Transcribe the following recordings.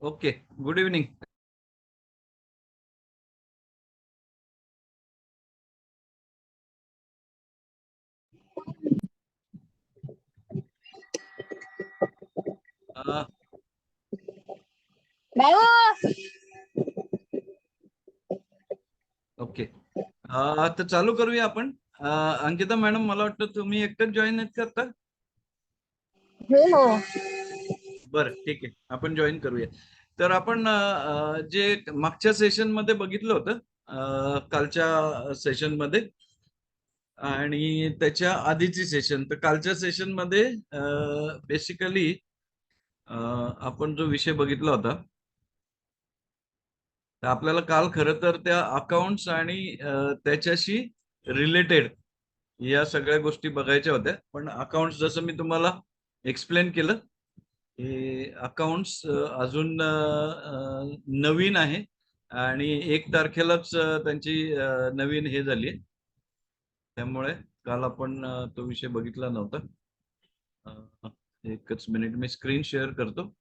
Okay, good evening. Okay, तर चालू करूया आपण. अंकिता मॅडम, मला वाटतं तुम्ही एकटंच जॉईन आहेत का आता? हो हो. बरं, ठीक आहे, आपण जॉईन करूया. तर आपण जे मागच्या सेशन मध्ये बघितलं होतं, कालच्या सेशन मध्ये आणि त्याच्या आधीची सेशन, तर कालच्या सेशन मध्ये बेसिकली आपण जो विषय बघितला होता, तर आपल्याला काल खरं तर त्या अकाउंट्स आणि त्याच्याशी रिलेटेड या सगळ्या गोष्टी बघायच्या होत्या. पण अकाउंट्स जसं मी तुम्हाला एक्सप्लेन केलं, हे अकाउंट्स अजून नवीन आहे आणि 1 तारखेलाच त्यांची नवीन हे झाली, त्यामुळे काल आपण तो विषय बघितला नव्हता. एकच मिनिट, मी स्क्रीन शेअर करतो.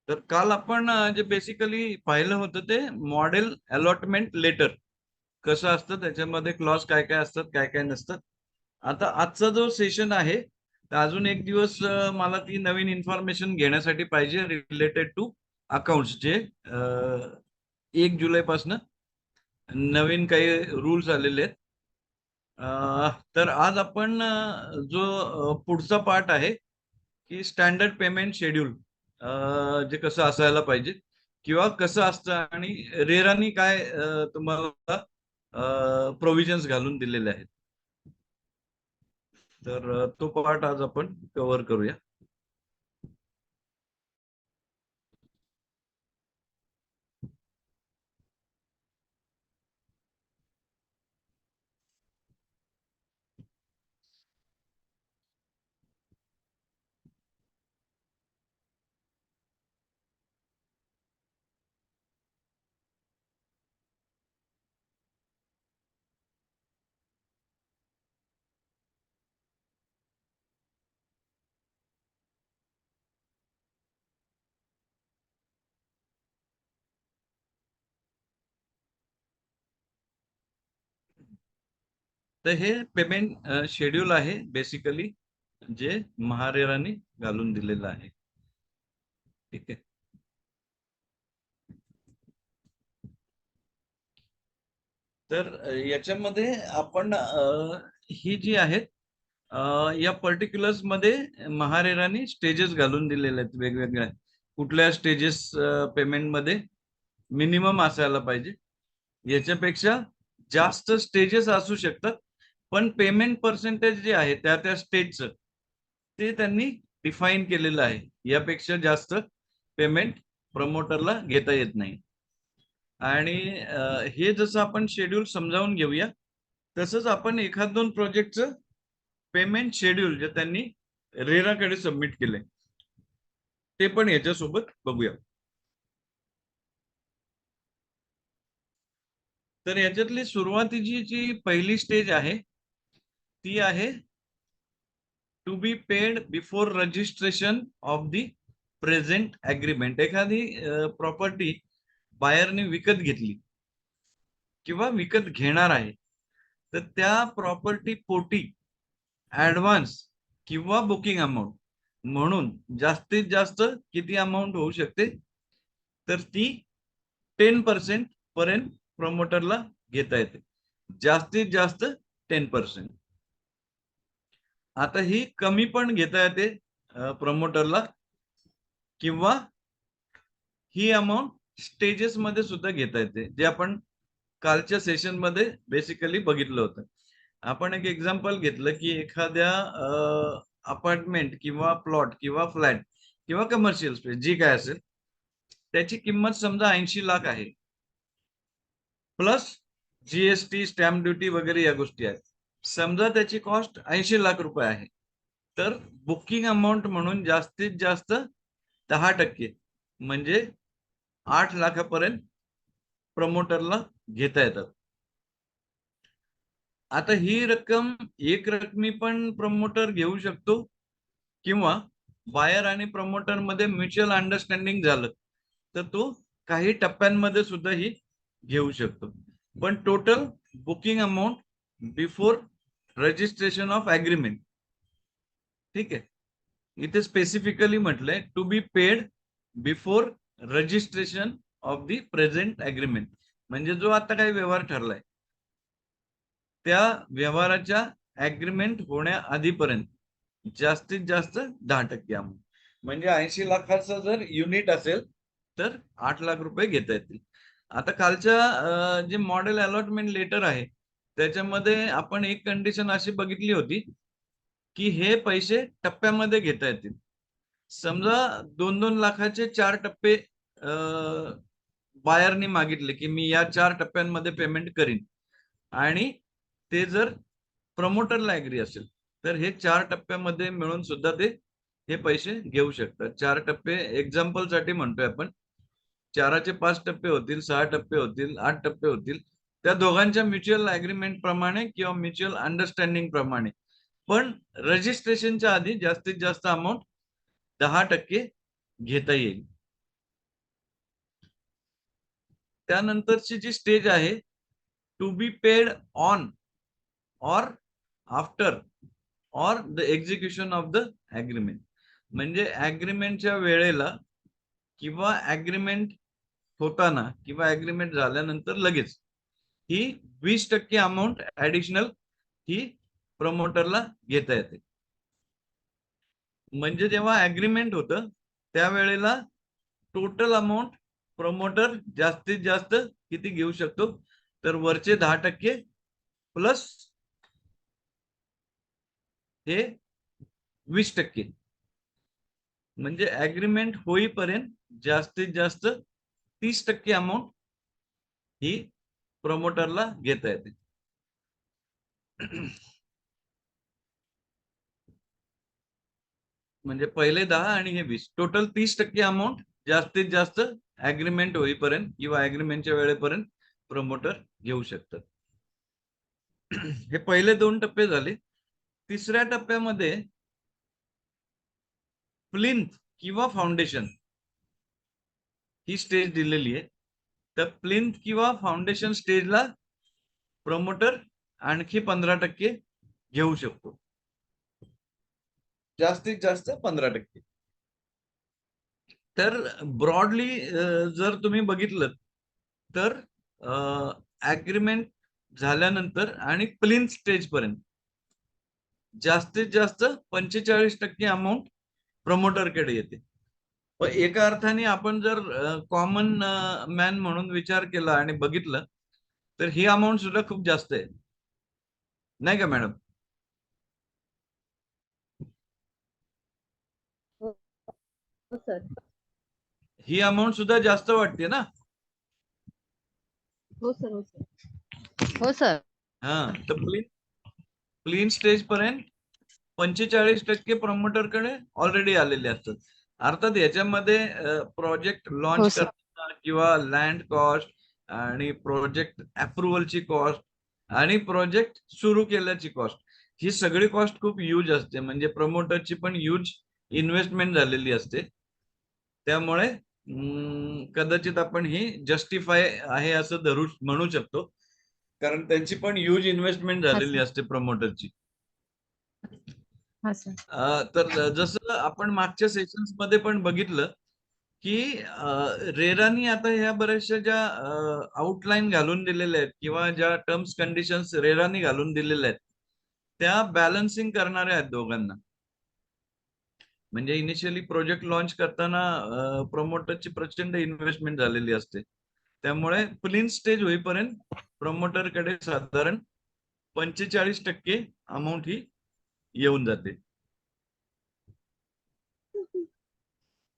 तर काल आपण जे बेसिकली पाहिलं होतं ते मॉडेल अलॉटमेंट लेटर कसं असतं, त्याच्यामध्ये क्लॉज काय काय असतात, काय काय नसतात. आता आजचा जो सेशन आहे, तर अजून एक दिवस मला ती नवीन इन्फॉर्मेशन घेण्यासाठी पाहिजे रिलेटेड टू अकाउंट्स, जे 1 जुलै पासून नवीन काही रूल्स आलेले आहेत. तर आज आपण जो पुढचा पार्ट आहे की स्टँडर्ड पेमेंट शेड्यूल, जे कसं असायला पाहिजे किंवा कसं असतं आणि रेरानी काय तुम्हाला प्रोव्हिजन्स घालून दिलेले आहेत. तर तो पार्ट आज आपण कव्हर करूया. तर हे पेमेंट शेड्यूल आहे बेसिकली, जे महारेराने घालून दिलेलं आहे. ठीक आहे. तर याच्यामध्ये आपण ही जी आहेत, या पर्टिक्युलर्स मध्ये महारेराने स्टेजेस घालून दिलेले आहेत वेगवेगळ्या. कुठल्या स्टेजेस पेमेंट मध्ये मिनिमम असायला पाहिजे, याच्यापेक्षा जास्त स्टेजेस असू शकतात, पण पेमेंट पर्सेंटेज जे आहे त्या त्या स्टेजचं ते त्यांनी डिफाईन केलेलं आहे. यापेक्षा जास्त पेमेंट प्रमोटरला घेता येत नाही. आणि हे जसं आपण शेड्यूल समजावून घेऊया, तसंच आपण एखाद दोन प्रोजेक्टचं पेमेंट शेड्यूल जे त्यांनी रेराकडे सबमिट केले ते पण याच्यासोबत बघूया. तर याच्यातली सुरुवातीची जी पहिली स्टेज आहे ती आहे to be paid before registration of the present agreement. एखादी प्रॉपर्टी बायरने विकत घेतली किंवा विकत घेणार आहे, तर त्या प्रॉपर्टी पोटी ऍडव्हान्स किंवा बुकिंग अमाऊंट म्हणून जास्तीत जास्त किती अमाऊंट होऊ शकते, तर ती 10% पर्यंत प्रमोटरला घेता येते. जास्तीत जास्त 10%. आता ही कमी पण घेता येते प्रमोटरला, किंवा ही अमाऊंट स्टेजेस मध्ये सुद्धा घेता येते, जे आपण कालच्या सेशन मध्ये बेसिकली बघितलं होतं. आपण एक एक्झाम्पल घेतलं की एखाद्या अपार्टमेंट किंवा प्लॉट किंवा फ्लॅट किंवा कमर्शियल स्पेस जी काय असेल, त्याची किंमत समजा 80 लाख आहे, प्लस जीएसटी, स्टॅम्प ड्युटी वगैरे या गोष्टी आहेत. समजा त्याची कॉस्ट 80 लाख रुपये आहे, तर बुकिंग अमाऊंट म्हणून जास्तीत जास्त 10% म्हणजे 8 लाखापर्यंत प्रमोटरला घेता येतात. आता ही रक्कम एक रकमी पण प्रमोटर घेऊ शकतो, किंवा बायर आणि प्रमोटर मध्ये म्युच्युअल अंडरस्टँडिंग झालं तर तो काही टप्प्यांमध्ये सुद्धा ही घेऊ शकतो. पण total booking amount before registration of agreement, ठीक आहे, इथे स्पेसिफिकली म्हटलंय to be paid before registration of the present agreement. म्हणजे जो आता काही व्यवहार ठरलाय त्या व्यवहाराच्या ऍग्रीमेंट होण्याआधीपर्यंत जास्तीत जास्त 10% अमाऊंट. म्हणजे 80 लाखाचं जर युनिट असेल तर 8 लाख रुपये घेता येतील. आता कालच्या जे मॉडेल अलॉटमेंट लेटर आहे त्याच्यामध्ये आपण एक कंडिशन अशी बघितली होती की हे पैसे टप्प्यामध्ये घेता येतील. समजा 2-2 लाखाचे 4 टप्पे बायरनी मागितले की मी या 4 टप्प्यांमध्ये पेमेंट करीन, आणि ते जर प्रमोटरला ऍग्री असेल तर हे 4 टप्प्यामध्ये मिळून सुद्धा ते हे पैसे घेऊ शकतात. 4 टप्पे एक्झाम्पल साठी म्हणतोय आपण. 4चे 5 टप्पे होतील, 6 टप्पे होतील, 8 टप्पे होतील, त्या दोघांच्या म्युच्युअल अग्रीमेंट प्रमाणे किंवा म्युच्युअल अंडरस्टँडिंग प्रमाणे. पण रजिस्ट्रेशनच्या आधी जास्तीत जास्त अमाऊंट 10% घेता येईल. त्यानंतरची जी स्टेज आहे to be paid on or after or the execution of the agreement. म्हणजे अग्रीमेंटच्या वेळेला किंवा अग्रीमेंट होताना किंवा अग्रीमेंट झाल्यानंतर लगेच ही 20% अमाऊंट ऍडिशनल ही प्रमोटरला घेता येते. म्हणजे जेव्हा अग्रीमेंट होतं त्यावेळेला टोटल अमाऊंट प्रमोटर जास्तीत जास्त किती घेऊ शकतो, तर वरचे 10% प्लस हे 20%. म्हणजे अग्रीमेंट होईपर्यंत जास्तीत जास्त 30% अमाऊंट ही प्रमोटरला घेता येते. म्हणजे पहिले 10 आणि हे 20, टोटल 30% अमाऊंट जास्तीत जास्त अग्रीमेंट होईपर्यंत किंवा अग्रीमेंटच्या वेळेपर्यंत प्रमोटर घेऊ शकतात. हे पहिले 2 टप्पे झाले. तिसऱ्या टप्प्यामध्ये प्लिंथ किंवा फाउंडेशन ही स्टेज दिलेली आहे. तर प्लिंथ किंवा फाउंडेशन स्टेजला प्रमोटर आणखी 15% घेऊ शकतो, जास्तीत जास्त 15%. तर ब्रॉडली जर तुम्ही बघितलं तर अग्रीमेंट झाल्यानंतर आणि प्लिंथ स्टेज पर्यंत जास्तीत जास्त 45% अमाऊंट प्रमोटरकडे येते. पण एका अर्थाने आपण जर कॉमन मॅन म्हणून विचार केला आणि बघितलं तर ही अमाऊंट सुद्धा खूप जास्त आहे, नाही का मॅडम? हो सर. ही अमाऊंट सुद्धा जास्त वाटते ना? हो सर. हो सर. हो सर. हा, तर क्लीन स्टेज पर्यंत 45% प्रमोटरकडे ऑलरेडी आलेले असतात. अर्थात याच्यामध्ये प्रोजेक्ट हो लॉन्च सर. करताना किंवा लँड कॉस्ट आणि प्रोजेक्ट अप्रुव्हलची कॉस्ट आणि प्रोजेक्ट सुरू केल्याची कॉस्ट, ही सगळी कॉस्ट खूप ह्यूज असते. म्हणजे प्रमोटरची पण ह्यूज इन्व्हेस्टमेंट झालेली असते. त्यामुळे कदाचित आपण ही जस्टिफाय आहे असं म्हणू शकतो, कारण त्यांची पण ह्यूज इन्व्हेस्टमेंट हा झालेली सर. असते प्रमोटरची. हा सर. तर जसं आपण मागच्या सेशन्स मध्ये पण बघितलं की रेरानी आता ह्या बऱ्याचशा ज्या आउटलाईन घालून दिलेल्या आहेत किंवा ज्या टर्म्स कंडिशन्स रेरानी घालून दिलेल्या आहेत त्या बॅलन्सिंग करणाऱ्या आहेत दोघांना. म्हणजे इनिशियली प्रोजेक्ट लॉन्च करताना प्रमोटरची प्रचंड इन्व्हेस्टमेंट झालेली असते. त्यामुळे प्लिन स्टेज होईपर्यंत प्रमोटरकडे साधारण 45% अमाऊंट ही येऊन जाते.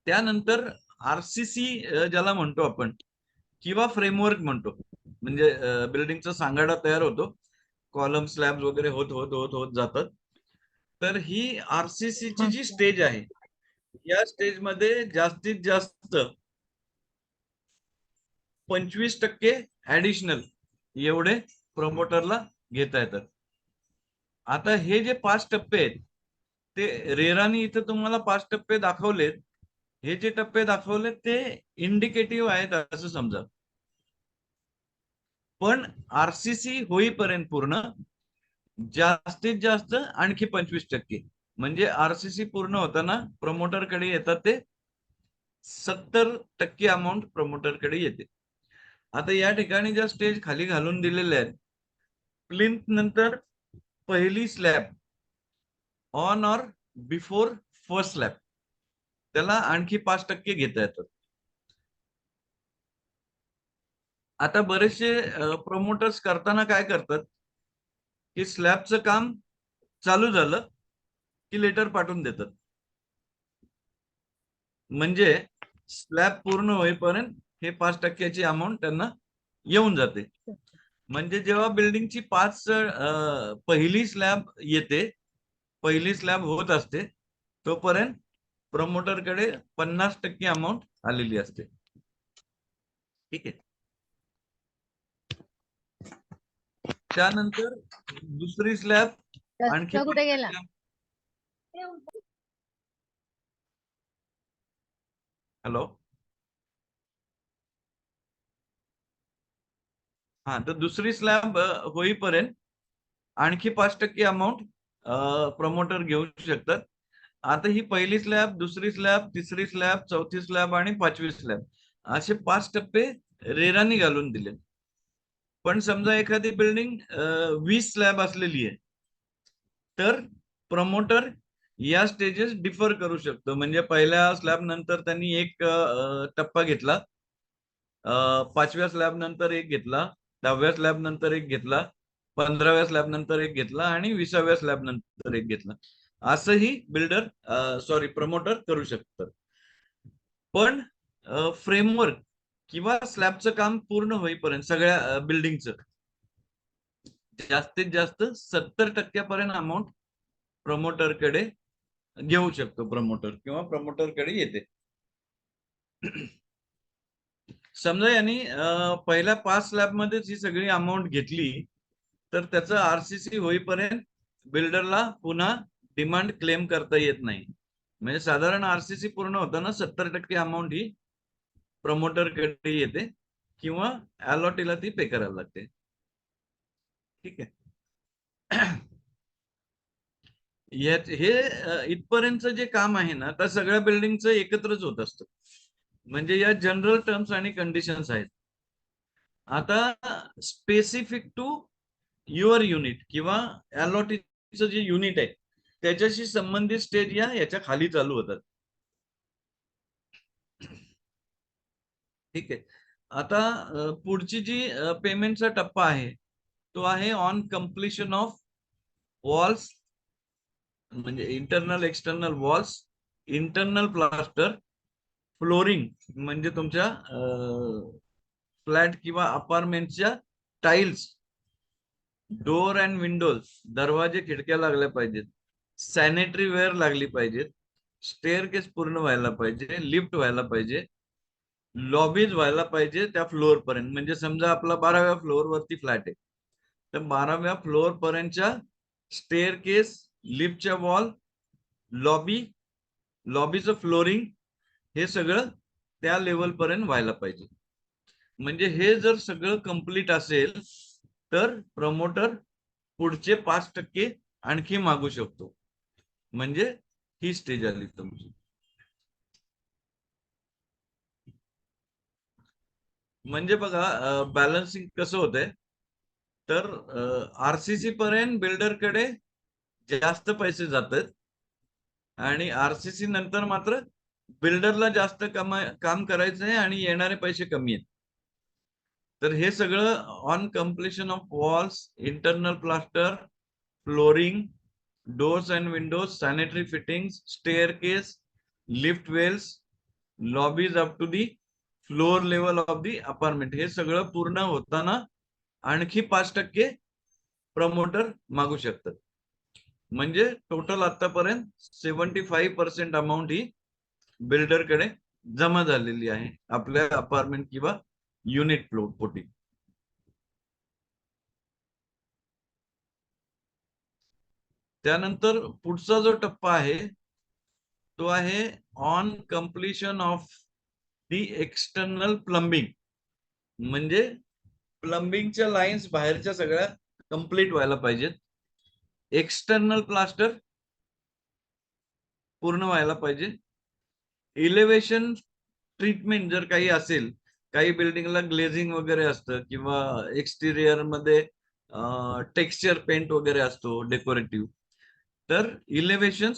त्यानंतर आरसीसी ज्याला म्हणतो आपण किंवा फ्रेमवर्क म्हणतो, म्हणजे बिल्डिंगचा सांगाडा तयार होतो, कॉलम स्लॅब वगैरे होत होत होत होत जातात. तर ही आरसीसीची जी स्टेज आहे, या स्टेजमध्ये जास्तीत जास्त 25% ऍडिशनल एवढे प्रमोटरला घेता येतात. आता हे जे 5 टप्पे आहेत, ते रेरानी इथं तुम्हाला 5 टप्पे दाखवलेत. हे जे टप्पे दाखवलेत ते इंडिकेटिव्ह आहेत असं समजा. पण आरसीसी होईपर्यंत पूर्ण जास्तीत जास्त आणखी 25%, म्हणजे आरसीसी पूर्ण होताना प्रमोटरकडे येतात ते 70% अमाऊंट प्रमोटरकडे येते. आता या ठिकाणी ज्या स्टेज खाली घालून दिलेल्या आहेत, प्लिंथ नंतर पहिली slab on or before first slab, त्याला आणखी 5% घेता येतात. आता बरेचसे प्रमोटर्स करताना काय करतात की स्लॅबचं काम चालू झालं की लेटर पाठवून देतात, म्हणजे स्लॅब पूर्ण होईपर्यंत हे 5%ची अमाऊंट त्यांना येऊन जाते. म्हणजे जेव्हा बिल्डिंगची पहिली स्लॅब येते, पहिली स्लॅब होत असते, तोपर्यंत प्रमोटरकडे 50% अमाऊंट आलेली असते. ठीक आहे. त्यानंतर दुसरी स्लॅब आणखी कुठे गेला? हॅलो. हा, तर दुसरी स्लॅब होईपर्यंत आणखी 5% अमाऊंट प्रमोटर घेऊ शकतात. आता ही पहिली स्लॅब, दुसरी स्लॅब, तिसरी स्लॅब, चौथी स्लॅब आणि 5वी स्लॅब असे 5 टप्पे रेरानी घालून दिले. पण समजा एखादी बिल्डिंग 20 स्लॅब असलेली आहे, तर प्रमोटर या स्टेजेस डिफर करू शकतो. म्हणजे पहिल्या स्लॅब नंतर त्यांनी एक टप्पा घेतला, 5व्या स्लॅब नंतर एक घेतला, 10व्या स्लॅब नंतर एक घेतला, 15व्या स्लॅब नंतर एक घेतला आणि 20व्या स्लॅब नंतर एक घेतला. असंही प्रमोटर करू शकतात. पण फ्रेमवर्क किंवा स्लॅबचं काम पूर्ण होईपर्यंत सगळ्या बिल्डिंगचं जास्तीत जास्त 70% पर्यंत अमाऊंट प्रमोटरकडे घेऊ शकतो, प्रमोटर किंवा प्रमोटरकडे येते. समजा यांनी पहिल्या 5 स्लॅब मध्येच ही सगळी अमाऊंट घेतली, तर त्याचं आरसीसी होईपर्यंत बिल्डरला पुन्हा डिमांड क्लेम करता येत नाही. म्हणजे साधारण आरसीसी पूर्ण होताना 70% अमाऊंट ही प्रमोटरकडे येते किंवा अलॉटीला ती पे करायला लागते. ठीक आहे. हे इथपर्यंतचं जे काम आहे ना, तर सगळ्या बिल्डिंगचं एकत्रच होत असतं. म्हणजे या जनरल टर्म्स आणि कंडिशन्स आहेत. आता स्पेसिफिक टू युअर युनिट किंवा अलॉटीचं जे युनिट आहे त्याच्याशी संबंधित स्टेज याच्या खाली चालू होतात. ठीक आहे. आता पुढची जी पेमेंटचा टप्पा आहे, तो आहे ऑन कम्प्लिशन ऑफ वॉल्स, म्हणजे internal external walls, internal plaster, flooring म्हणजे तुमच्या फ्लॅट किंवा अपार्टमेंटच्या टाइल्स, डोर अँड विंडोज, दरवाजे खिडक्या लागल्या पाहिजेत, सॅनिटरी वेअर लागली पाहिजेत, स्टेअरकेस पूर्ण व्हायला पाहिजे, लिफ्ट व्हायला पाहिजे, लॉबीज व्हायला पाहिजे त्या फ्लोअर पर्यंत. म्हणजे समजा आपला 12व्या फ्लोअर वरती फ्लॅट आहे, तर 12व्या फ्लोअर पर्यंतच्या स्टेअरकेस, लिफ्टच्या वॉल, लॉबीचं फ्लोरिंग हे सगळं त्या लेवल पर्यंत व्हायला पाहिजे. म्हणजे हे जर सगळं कंप्लीट असेल तर प्रमोटर पुढचे 5% आणखी मागू शकतो. म्हणजे ही स्टेज आली तुमची. म्हणजे बघा बॅलन्सिंग कसं होतंय, तर आरसीसी पर्यंत बिल्डरकडे जास्त पैसे जातात आणि आरसीसी नंतर मात्र बिल्डरला जास्त काम करायचं आहे आणि येणारे पैसे कमी आहेत. तर हे सगळं on completion of walls, internal plaster, flooring, doors and windows, sanitary fittings, staircase, lift wells, lobbies up to the floor level of the apartment, हे सगळं पूर्ण होताना आणखी 5% प्रमोटर मागू शकतात. म्हणजे टोटल आतापर्यंत 75% अमाऊंट ही बिल्डरकडे जमा झालेली आहे आपल्या अपार्टमेंट किंवा युनिट पोटी. त्यानंतर पुढचा जो टप्पा आहे तो आहे on completion of the external plumbing. म्हणजे प्लंबिंगच्या लाईन्स बाहेरच्या सगळ्या कंप्लीट व्हायला पाहिजेत. एक्सटर्नल प्लास्टर पूर्ण व्हायला पाहिजे. इलेव्हेशन ट्रीटमेंट जर काही असेल, काही बिल्डिंगला ग्लेझिंग वगैरे असतं किंवा एक्सटिरियर मध्ये टेक्स्चर पेंट वगैरे असतो डेकोरेटिव्ह, तर elevation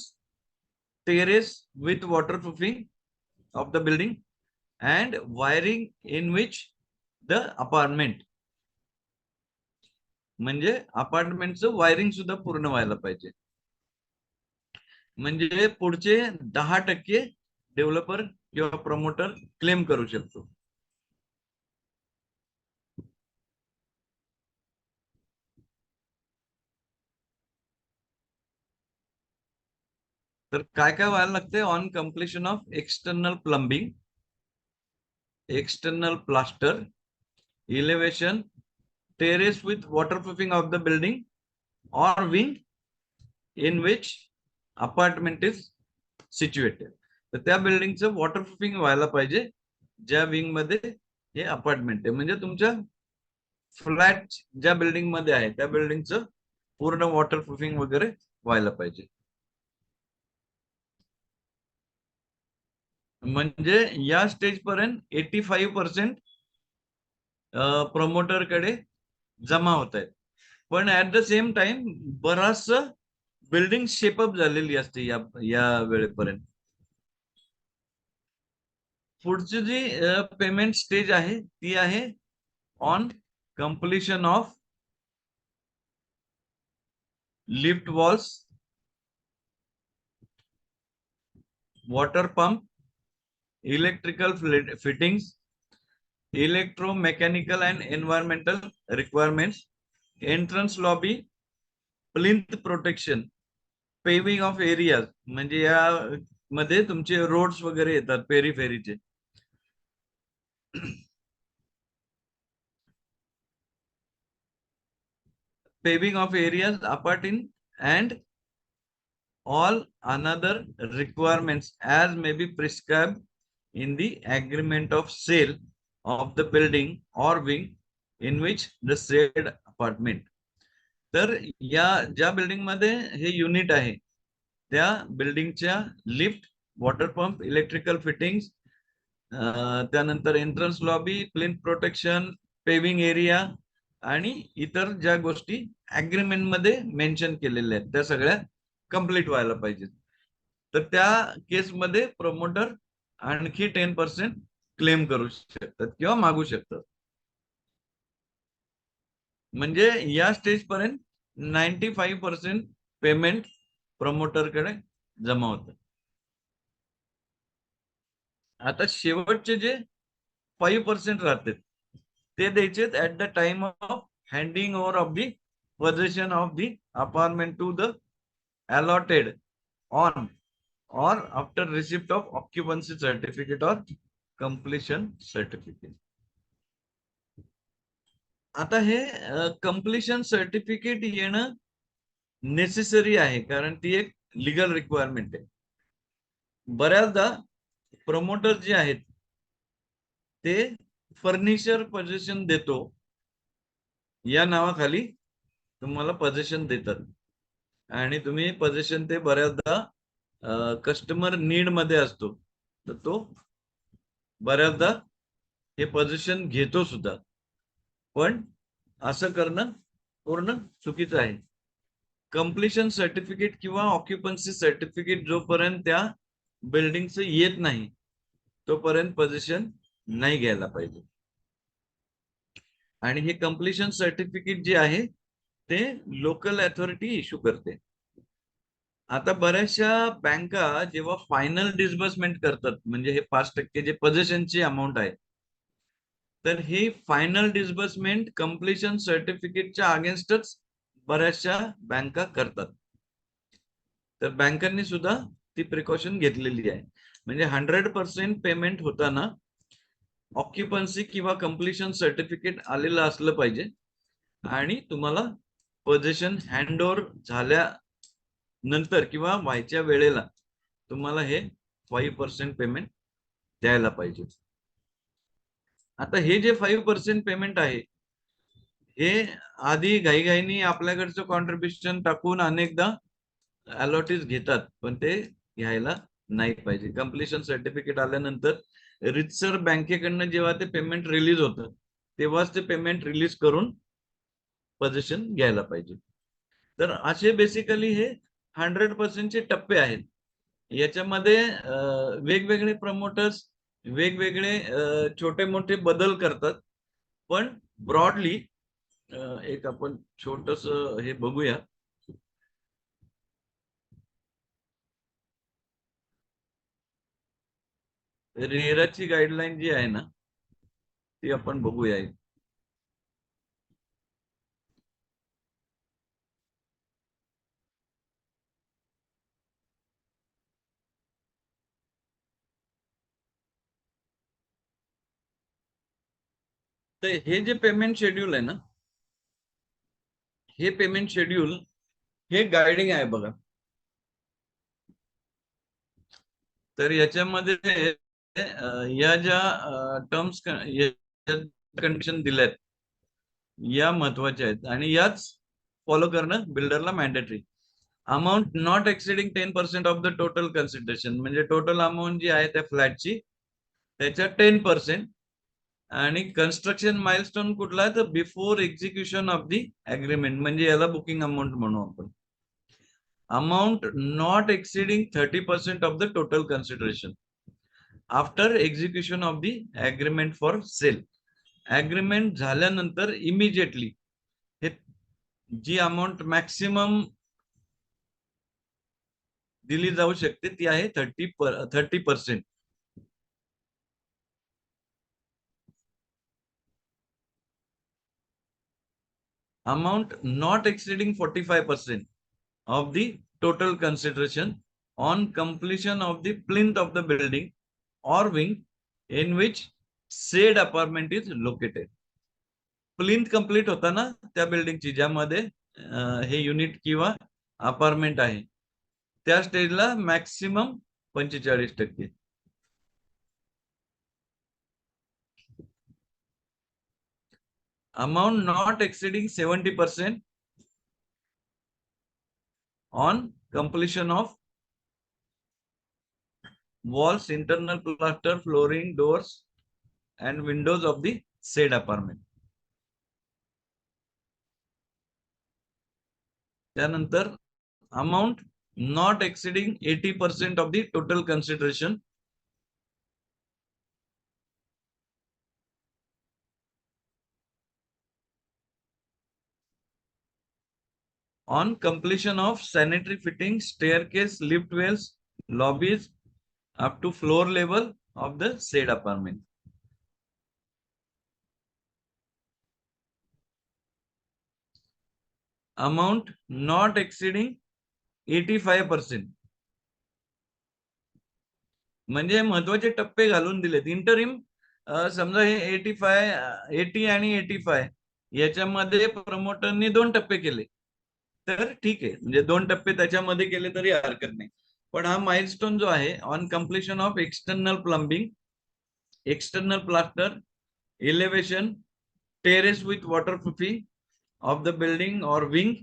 terrace with waterproofing of the building and wiring in which the apartment. म्हणजे अपार्टमेंटचं वायरिंग सुद्धा पूर्ण व्हायला पाहिजे. म्हणजे पुढचे 10% डेव्हलपर किंवा प्रमोटर क्लेम करू शकतो. तर काय काय व्हायला लागते on completion of external plumbing, external plaster, elevation, terrace with waterproofing of the building or wing in which apartment is situated. तर त्या बिल्डिंगचं वॉटरप्रूफिंग व्हायला पाहिजे ज्या विंग मध्ये हे अपार्टमेंट आहे. म्हणजे तुमच्या फ्लॅट ज्या बिल्डिंग मध्ये आहे त्या बिल्डिंगचं पूर्ण वॉटरप्रूफिंग वगैरे व्हायला पाहिजे. म्हणजे या स्टेज पर्यंत 85% प्रमोटरकडे जमा होत आहेत. पण ऍट द सेम टाइम बराच बिल्डिंग शेपअप झालेली असते या वेळेपर्यंत. पुढची जी पेमेंट स्टेज आहे ती आहे on completion of lift walls, water pump, electrical fittings, electromechanical and environmental requirements, entrance lobby, plinth protection, paving of areas. म्हणजे या मध्ये तुमचे रोड्स वगैरे येतात पेरीफेरीचे. Paving of areas apart in and all another requirements as may be prescribed in the agreement of sale of the building or wing in which the said apartment. तर या ज्या बिल्डिंग मध्ये हे युनिट आहे त्या बिल्डिंगच्या lift, water pump, electrical fittings, त्यानंतर entrance lobby, plinth protection, paving area आणि इतर ज्या गोष्टी अग्रीमेंट मध्ये मेन्शन केलेल्या आहेत त्या सगळ्या कंप्लीट व्हायला पाहिजेत. तर त्या केसमध्ये प्रमोटर आणखी 10% क्लेम करू शकतात किंवा मागू शकतात. म्हणजे या स्टेज पर्यंत 95% पेमेंट प्रमोटरकडे जमा होतं. आता शेवटचे जे 5% राहतात ते द्यायचे at the time of handing over of the possession of the apartment to the allotted on or after receipt of occupancy certificate or completion certificate. आता हे completion certificate येणं नेसेसरी आहे कारण ती एक लीगल रिक्वायरमेंट आहे. बऱ्याचदा प्रमोटर जे आहेत ते फर्निचर पोझिशन देतो या नावाखाली तुम्हाला पोझिशन देतात आणि तुम्ही पोझिशन ते बऱ्याचदा कस्टमर नीड मध्ये असतो तर तो बऱ्याचदा हे पोझिशन घेतो सुद्धा. पण असं करणं पूर्ण चुकीचं आहे. कम्प्लिशन सर्टिफिकेट किंवा ऑक्युपन्सी सर्टिफिकेट जोपर्यंत त्या बिल्डिंगचं येत नाही तोपर्यंत पोझिशन नाही घ्यायला पाहिजे. आणि हे कम्प्लिशन सर्टिफिकेट जे आहे ते लोकल अथॉरिटी इश्यू करते. आता बऱ्याचशा बँका जेव्हा फायनल डिस्बर्समेंट करतात म्हणजे हे 5% जे पोझिशनची अमाऊंट आहे तर ही फायनल डिस्बर्समेंट कम्प्लिशन सर्टिफिकेटच्या अगेन्स्टच बऱ्याचशा बँका करतात. तर बँकांनी सुद्धा ती प्रिकॉशन घेतलेली आहे. म्हणजे 100% पेमेंट होताना ऑक्युपन्सी किंवा कम्प्लिशन सर्टिफिकेट आलेलं असलं पाहिजे आणि तुम्हाला पोझिशन हँडओव्हर झाल्यानंतर किंवा व्हायच्या वेळेला तुम्हाला हे 5% पेमेंट द्यायला पाहिजे. आता हे जे 5% पेमेंट आहे हे आधी घाईघाईनी आपल्याकडचं कॉन्ट्रीब्युशन टाकून अनेकदा अलॉटीज घेतात, पण ते घ्यायला नाही पाहिजे. कम्प्लिशन सर्टिफिकेट आल्यानंतर रितसर बँकेकडनं जेव्हा ते पेमेंट रिलीज होतं तेव्हाच ते पेमेंट रिलीज करून पोझिशन घ्यायला पाहिजे. तर असे बेसिकली हे 100% चे टप्पे आहेत. याच्यामध्ये वेगवेगळे प्रमोटर्स वेगवेगळे छोटे मोठे बदल करतात, पण ब्रॉडली एक आपण छोटस हे बघूया. रेराची गाईडलाईन जी आहे ना ती आपण बघूया. तर हे जे पेमेंट शेड्यूल आहे ना, हे पेमेंट शेड्यूल हे गायडिंग आहे बघा. तर याच्यामध्ये या ज्या टर्म्स कंडिशन दिल्यात या महत्वाच्या आहेत आणि याच फॉलो करणं बिल्डरला mandatory. Amount not exceeding 10% of the total consideration, म्हणजे टोटल अमाऊंट जी आहे त्या फ्लॅटची त्याच्या 10%. आणि कन्स्ट्रक्शन माइलस्टोन कुठला आहे तर before execution of the agreement, म्हणजे याला बुकिंग अमाऊंट म्हणू आपण. Amount not exceeding 30% of the total consideration after execution of the agreement for sale. Agreement झाल्यानंतर इमिजिएटली हे जी अमाऊंट मॅक्सिमम दिली जाऊ शकते ती आहे 30%. Amount not exceeding 45% of the total consideration on completion of the plinth of the building or wing in which said apartment is located. Plinth complete होता ना त्या बिल्डिंगची ज्यामध्ये हे युनिट किंवा अपार्टमेंट आहे त्या स्टेजला maximum 45%. Amount not exceeding 70% on completion of walls, internal plaster, flooring, doors and windows of the said apartment. त्यानंतर amount not exceeding 80% of the total consideration on completion of sanitary fittings, staircase, lift wells, lobbies up to floor level of the said apartment. Amount not exceeding 85%. म्हणजे महत्वाचे टप्पे घालून दिलेत. Interim समजा हे 80 आणि 85 याच्यामध्ये प्रमोटरनी 2 टप्पे केले तर ठीक आहे, म्हणजे 2 टप्पे त्याच्यामध्ये केले तरी हरकत नाही. पण हा माइलस्टोन जो आहे on completion of external plumbing, external plaster, elevation, terrace with waterproofing of the building or wing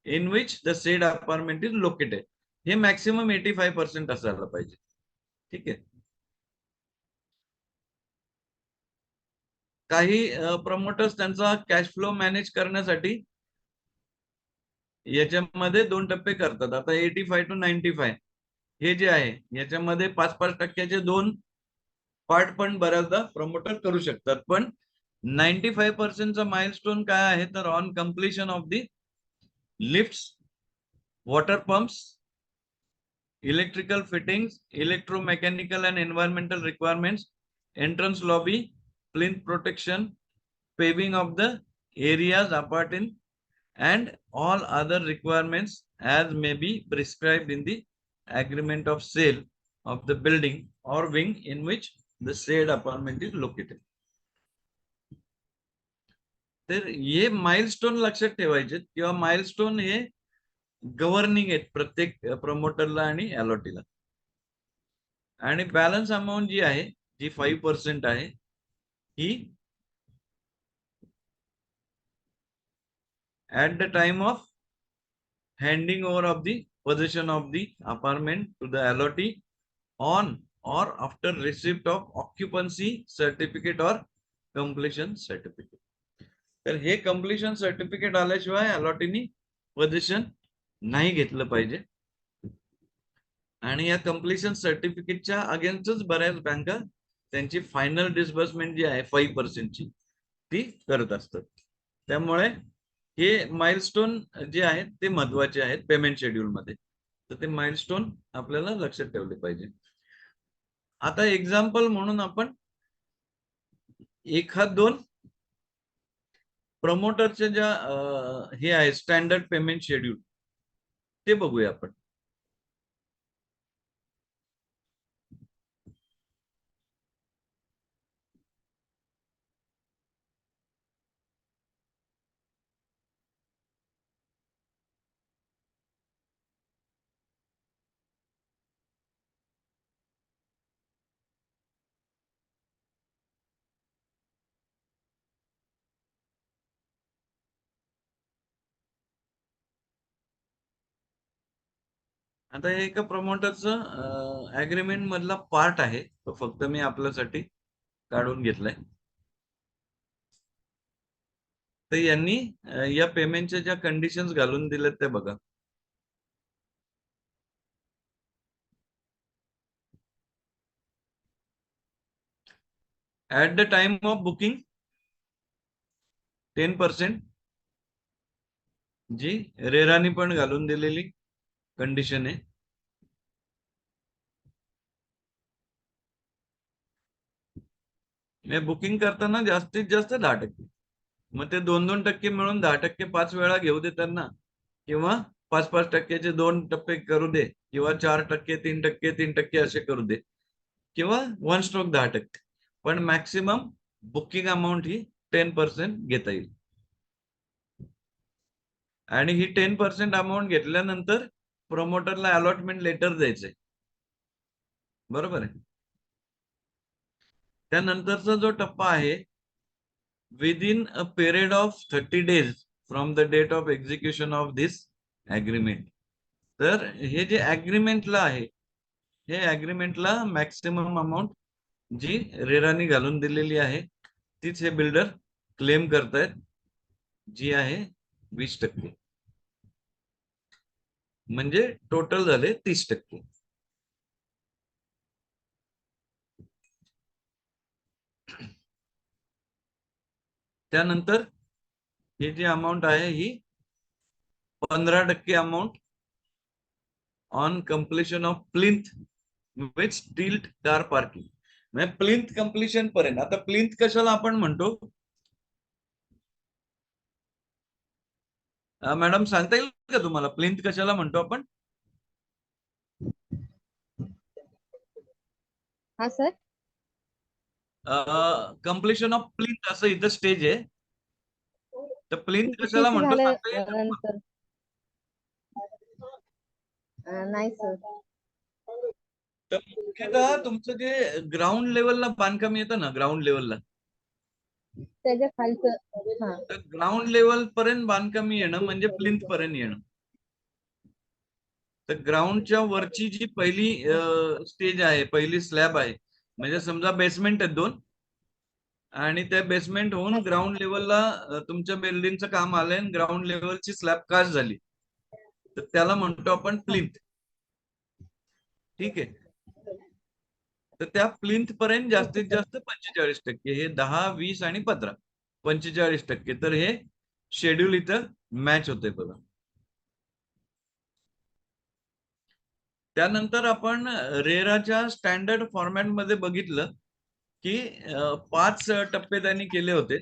in which the said apartment is located, हे मॅक्सिमम 85% असायला पाहिजे. ठीक आहे. काही प्रमोटर्स त्यांचा कॅश फ्लो मॅनेज करण्यासाठी याच्यामध्ये 2 टप्पे करतात. आता 85 to 95 हे जे आहे याच्यामध्ये 5-5% 2 पार्ट पण बऱ्याचदा प्रमोटर करू शकतात. पण 95% चा माइलस्टोन काय आहे तर on completion of the lifts, water pumps, electrical fittings, electromechanical and environmental requirements, entrance lobby, plinth protection, paving of the areas apart in, and all other requirements as may be prescribed in the agreement of sale of the building or wing in which the said apartment is located. तर हे milestone लक्षात ठेवायचे किंवा milestone हे governing आहेत प्रत्येक प्रमोटरला आणि अलॉटीला. आणि बॅलन्स अमाऊंट जी आहे जी 5% आहे ही at the time of handing over of the possession of the apartment to the allottee on or after receipt of occupancy certificate or completion certificate. तर हे completion certificate आल्याशिवाय अलॉटीनी पोझिशन नाही घेतलं पाहिजे. आणि या कम्प्लिशन सर्टिफिकेटच्या अगेन्स्टच बऱ्याच बँका त्यांची फायनल डिस्बर्समेंट जी आहे 5% ची ती करत असतात. त्यामुळे हे माइलस्टोन जे आहेत ते महत्वाचे आहेत पेमेंट शेड्यूल मध्ये. तर ते माइलस्टोन आपल्याला लक्षात ठेवले पाहिजे. आता एक्झाम्पल म्हणून आपण एखाद दोन प्रमोटरचे ज्या हे आहे स्टँडर्ड पेमेंट शेड्यूल ते बघूया आपण. आता हे एका प्रमोटरचं अग्रीमेंट मधला पार्ट आहे, तो फक्त मी आपल्यासाठी काढून घेतलाय. तर यांनी या पेमेंटच्या ज्या कंडिशन्स घालून दिलेत ते बघा. At the time of booking 10% जी रेरानी पण घालून दिलेली कंडिशन आहे. बुकिंग करताना जास्तीत जास्त 10%. मग ते 2-2% मिळून 10% 5 वेळा घेऊ दे त्यांना, किंवा 5-5%चे 2 टप्पे करू दे, किंवा 4%, 3%, 3% असे करू दे, किंवा 1 स्ट्रोक 10%. पण मॅक्सिमम बुकिंग अमाऊंट ही 10% घेता येईल. आणि ही 10% अमाऊंट घेतल्यानंतर प्रमोटरला अलॉटमेंट लेटर द्यायचंय. बरोबर आहे. त्यानंतरचा जो टप्पा आहे within a period of 30 days from the date of execution of this agreement. तर हे जे अग्रीमेंटला आहे हे अग्रीमेंटला मॅक्सिमम अमाऊंट जी रेरानी घालून दिलेली आहे तीच हे बिल्डर क्लेम करतायत, जी आहे 20%. म्हणजे टोटल झाले 30%. त्यानंतर ही जी अमाऊंट आहे ही 15% amount on completion of plinth with stealth car parking. म्हणजे प्लिंथ कंप्लीशन पर्यंत. आता प्लिंथ कशाला आपण म्हणतो मॅडम सांगता येईल का तुम्हाला, प्लिंथ कशाला म्हणतो आपण? हा सर. कंप्लीशन ऑफ प्लिंथ असं इथं स्टेज आहे, तर प्लिंथ कशाला टीसी म्हणतो सांगता येईल का? झाल्यानंतर नाही सर. तर मुख्यतः तुमचं जे ग्राउंड लेवलला बांधकाम येतं ना, ग्राउंड लेवलला, त्याच्या खालचं. हा. तर ग्राउंड लेवल पर्यंत बांधकाम येणं म्हणजे प्लिंथ पर्यंत येणं. तर ग्राउंडच्या वरची जी पहिली स्टेज आहे, पहिली स्लॅब आहे, म्हणजे समजा बेसमेंट आहेत 2, आणि त्या बेसमेंट होऊन ग्राउंड लेवलला तुमच्या बिल्डिंगचं काम आलंय, ग्राउंड लेवलची स्लॅब कास्ट झाली, तर त्याला म्हणतो आपण प्लिंथ. ठीक आहे. तर त्या प्लिंथ पर्यंत जास्तीत जास्त 45%, हे 10, 20 आणि 15, 45%. तर हे शेड्यूल इथं मॅच होते बघा. त्यानंतर आपण रेराच्या स्टँडर्ड फॉर्मॅट मध्ये बघितलं की 5 टप्पे त्यांनी केले होते.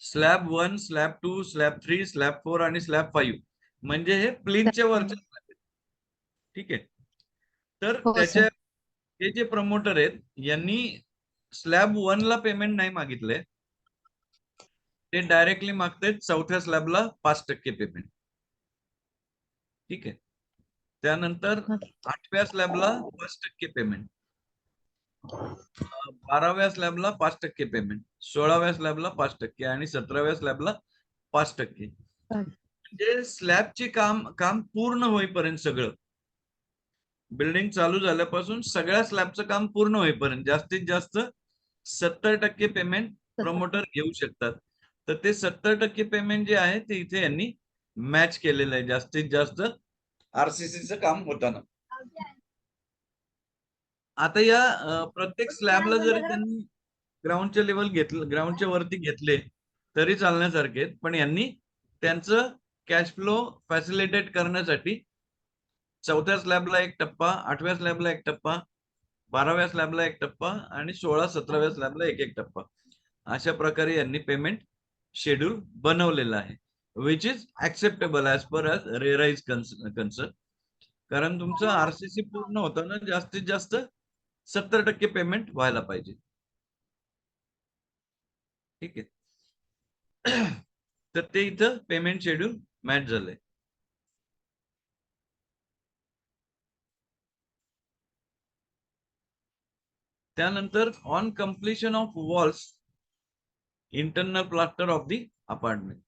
स्लॅब 1, स्लॅब 2, स्लॅब 3, स्लॅब 4 आणि स्लॅब 5. म्हणजे हे प्लिनच्या वरचे slab आहेत. ठीक आहे. तर हो त्याच्या सर. हे जे प्रमोटर आहेत यांनी स्लॅब 1 ला पेमेंट नाही मागितले. ते डायरेक्टली मागतायत चौथ्या स्लॅबला 5% पेमेंट. ठीक आहे. त्यानंतर 8व्या स्लॅबला 5% पेमेंट, 12व्या स्लॅबला 5% पेमेंट, 16व्या स्लॅबला 5% आणि 17व्या स्लॅबला 5%. म्हणजे स्लॅबचे काम काम पूर्ण होईपर्यंत सगळं बिल्डिंग चालू झाल्यापासून सगळ्या स्लॅबचं काम पूर्ण होईपर्यंत जास्तीत जास्त 70% पेमेंट प्रमोटर घेऊ शकतात. तर ते 70% पेमेंट जे आहे ते इथे यांनी मॅच केलेलं आहे जास्तीत जास्त आरसीसीचं काम होताना. आता या प्रत्येक स्लॅबला जरी त्यांनी ग्राउंडच्या लेवल घेतलं, ग्राउंडच्या वरती घेतले तरी चालण्यासारखे, पण यांनी त्यांचं कॅश फ्लो फॅसिलिटेट करण्यासाठी चौथ्या स्लॅबला एक टप्पा, 8व्या स्लॅबला एक टप्पा, 12व्या स्लॅबला एक टप्पा आणि 16-17व्या स्लॅबला एक एक टप्पा अशा प्रकारे यांनी पेमेंट शेड्यूल बनवलेलं आहे, which is acceptable as per as RERA is concern. कारण तुमचं आरसीसी पूर्ण होताना जास्तीत जास्त 70% पेमेंट व्हायला पाहिजे. ठीक आहे. तर ते इथं पेमेंट शेड्यूल मॅच झालंय. त्यानंतर on completion of walls internal plaster of the apartment,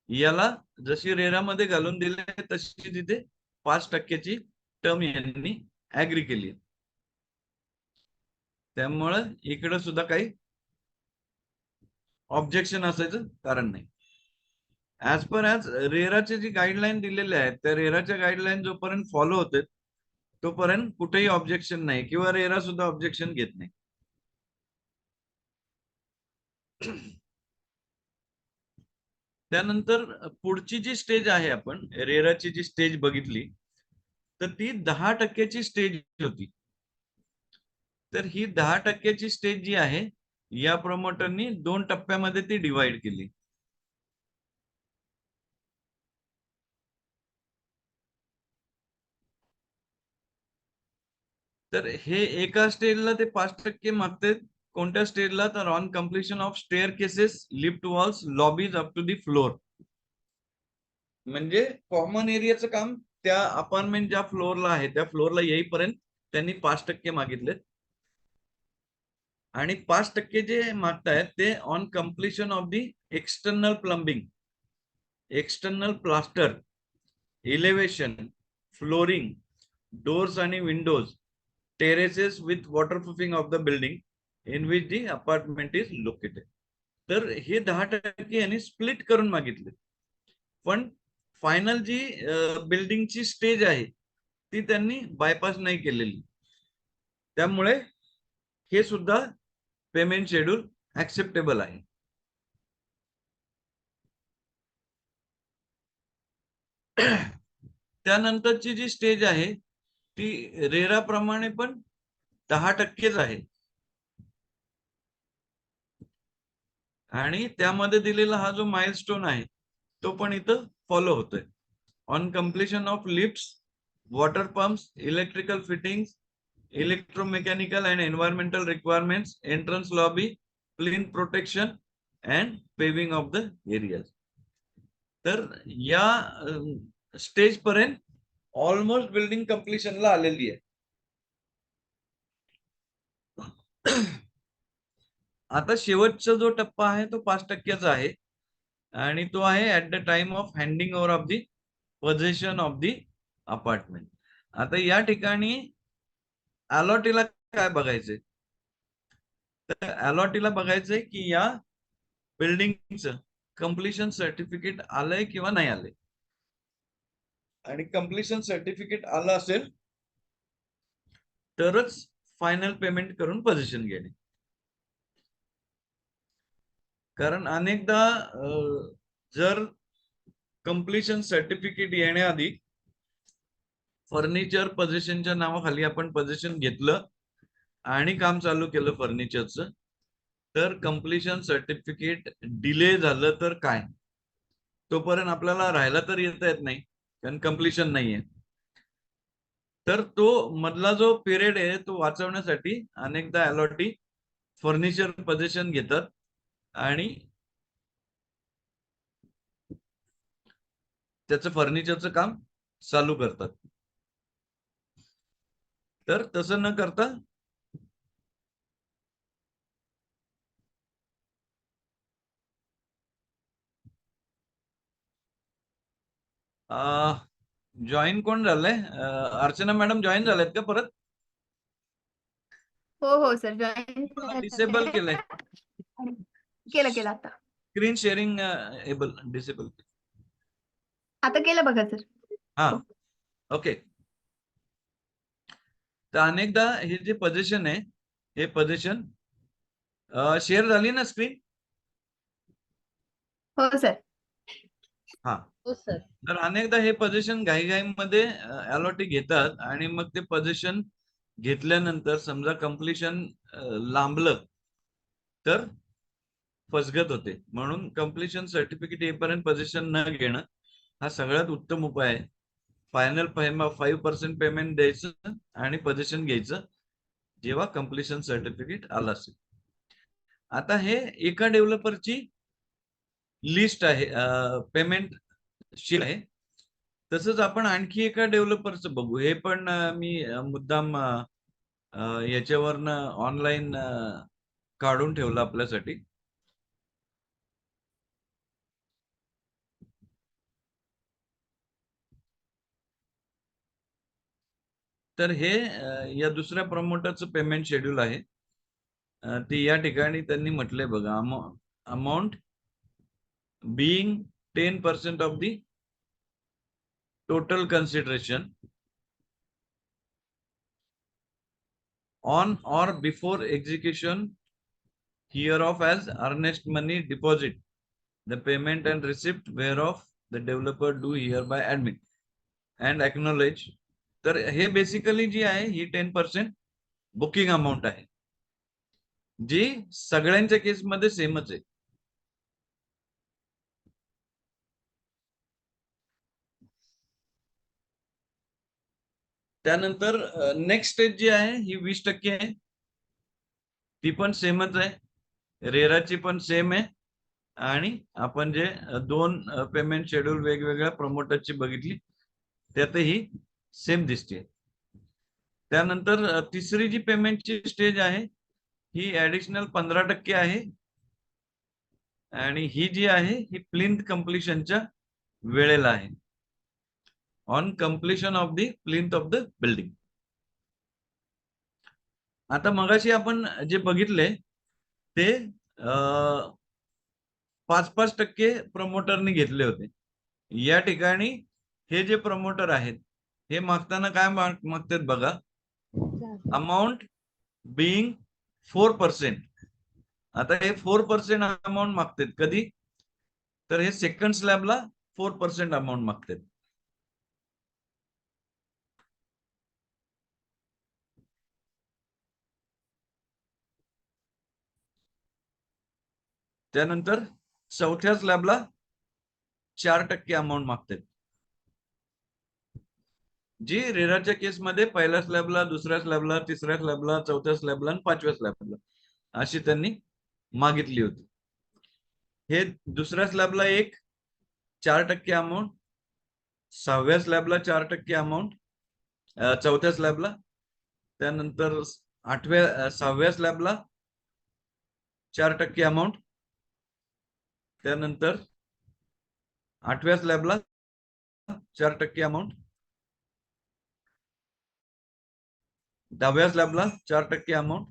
याला जशी रेरामध्ये घालून दिले तशी तिथे 5%ची टर्म यांनी ऍग्री केली. त्यामुळे इकडे सुद्धा काही ऑब्जेक्शन असायचं कारण नाही. ऍज पर ऍज रेराचे जी गाईडलाईन दिलेले आहेत त्या रेराच्या गाईडलाईन जोपर्यंत फॉलो होते तोपर्यंत कुठेही ऑब्जेक्शन नाही किंवा रेरा सुद्धा ऑब्जेक्शन घेत नाही. त्यानंतर पुढची जी स्टेज आहे, आपण रेराची जी स्टेज बघितली तर ती 10%ची स्टेज होती. तर ही 10%ची स्टेज जी आहे या प्रमोटरनी 2 टप्प्यामध्ये ती डिवाइड केली. तर हे एका स्टेजला ते 5% मागतात. कोणत्या स्टेजला? तर on completion of staircases, lift walls, lobbies up to the floor. म्हणजे कॉमन एरियाचं काम त्या अपार्टमेंट ज्या फ्लोअरला आहे त्या फ्लोअरला येईपर्यंत त्यांनी 5% मागितलेत. आणि 5% जे मागतायत ते on completion of the external plumbing, external plaster, elevation, flooring, doors आणि windows, terraces with waterproofing of the building in which the apartment is located. तर हे 10% यांनी स्प्लिट करून मागितले. पण फायनल जी बिल्डिंगची स्टेज आहे ती त्यांनी बायपास नाही केलेली. त्यामुळे हे सुद्धा पेमेंट शेड्यूल ऍक्सेप्टेबल आहे. त्यानंतरची जी स्टेज आहे ती रेरा प्रमाणे पण 10%च आहे. आणि त्यामध्ये दिलेला हा जो माइलस्टोन आहे तो पण इथं फॉलो होतोय. On completion of lifts, water pumps, electrical fittings, electromechanical and environmental requirements, entrance lobby, प्लीन protection and paving of the areas. तर या स्टेज पर्यंत ऑलमोस्ट बिल्डिंग कम्प्लिशनला आलेली आहे. आता शेवटचा जो टप्पा आहे तो 5%चा आहे आणि तो आहे at the time of handing over of the possession of the apartment. आता या ठिकाणी अलॉटीला काय बघायचंय? तर अलॉटीला बघायचंय की या बिल्डिंगचं कम्प्लिशन सर्टिफिकेट आलंय किंवा नाही आलंय. आणि कम्प्लिशन सर्टिफिकेट आलं असेल तरच फायनल पेमेंट करून पोझिशन घेणे. कारण अनेकदा जर कम्प्लिशन सर्टिफिकेट येण्याआधी फर्निचर पोझिशनच्या नावाखाली आपण पोझिशन घेतलं आणि काम चालू केलं फर्निचरचं, तर कम्प्लिशन सर्टिफिकेट डिले झालं तर काय? तोपर्यंत आपल्याला राहायला तर येता येत नाही, कारण कम्प्लिशन नाहीये. तर तो मधला जो पिरियड आहे तो वाचवण्यासाठी अनेकदा अलॉटी फर्निचर पोझिशन घेतात आणि त्याचं फर्निचरचं काम चालू करतात. तर तसं न करता जॉईन कोण झालंय? अर्चना मॅडम जॉईन झालेत का परत? हो हो सर, जॉईन डिसेबल केलंय. केलं केलं आता. Screen sharing able disable. आता केलं बघा सर. हा, ओके. तर अनेकदा हे जे पोझिशन आहे, हे पोझिशन शेअर झाली ना स्क्रीन? हो सर. हा. हो सर. तर अनेकदा हे पोझिशन घाईघाईमध्ये अलॉटी घेतात आणि मग ते पोझिशन घेतल्यानंतर समजा कम्प्लिशन लांबलं तर फसगत होते. म्हणून कम्प्लिशन सर्टिफिकेट येईपर्यंत पोझिशन न घेणं हा सगळ्यात उत्तम उपाय आहे. फायनल 5% पेमेंट द्यायचं आणि पोझिशन घ्यायचं जेव्हा कम्प्लिशन सर्टिफिकेट आलं असेल. आता हे एका डेव्हलपरची लिस्ट आहे, पेमेंट शीट आहे. तसंच आपण आणखी एका डेव्हलपरचं बघू. हे पण मी मुद्दाम याच्यावरनं ऑनलाईन काढून ठेवलं आपल्यासाठी. तर हे या दुसऱ्या प्रमोटरचं पेमेंट शेड्यूल आहे. ते या ठिकाणी त्यांनी म्हटलंय बघा, amount being 10% of the total consideration on or before execution hereof as earnest money deposit, the payment and receipt whereof the developer do hereby admit and acknowledge. तर हे बेसिकली जी आहे ही 10% बुकिंग अमाऊंट आहे, जी सगळ्यांच्या केसमध्ये सेमच आहे. त्यानंतर नेक्स्ट स्टेज जी आहे ही 20% आहे, ती पण सेमच आहे. रेराची पण सेम आहे आणि आपण जे दोन पेमेंट शेड्यूल वेगवेगळ्या प्रमोटरची बघितली त्यातही सेम दिसते. त्यानंतर तिसरी जी पेमेंटची स्टेज आहे ही ऍडिशनल 15% आहे आणि ही जी आहे ही प्लिंथ कम्प्लिशनच्या वेळेला आहे, on completion of the plinth of the building. आता मगाशी आपण जे बघितले ते 5% प्रमोटरने घेतले होते. या ठिकाणी हे जे प्रमोटर आहेत हे मागताना काय मागतात बघा, अमाऊंट बिईंग 4%. आता हे 4% अमाऊंट मागतात कधी, तर हे सेकंड स्लॅबला 4% अमाऊंट मागतात. त्यानंतर चौथ्या स्लॅबला 4% अमाऊंट मागतात, जी रेराच्या केसमध्ये पहिल्या स्लॅबला, दुसऱ्या स्लॅबला, तिसऱ्या स्लॅबला, चौथ्या स्लॅबला आणि 5व्या स्लॅबला अशी त्यांनी मागितली होती. हे दुसऱ्या स्लॅबला 4% अमाऊंट, 6व्या स्लॅबला 4% अमाऊंट, चौथ्या स्लॅबला, त्यानंतर 6व्या स्लॅबला 4% अमाऊंट, त्यानंतर 8व्या स्लॅबला 4% अमाऊंट, 10व्या स्लॅबला 4% अमाऊंट,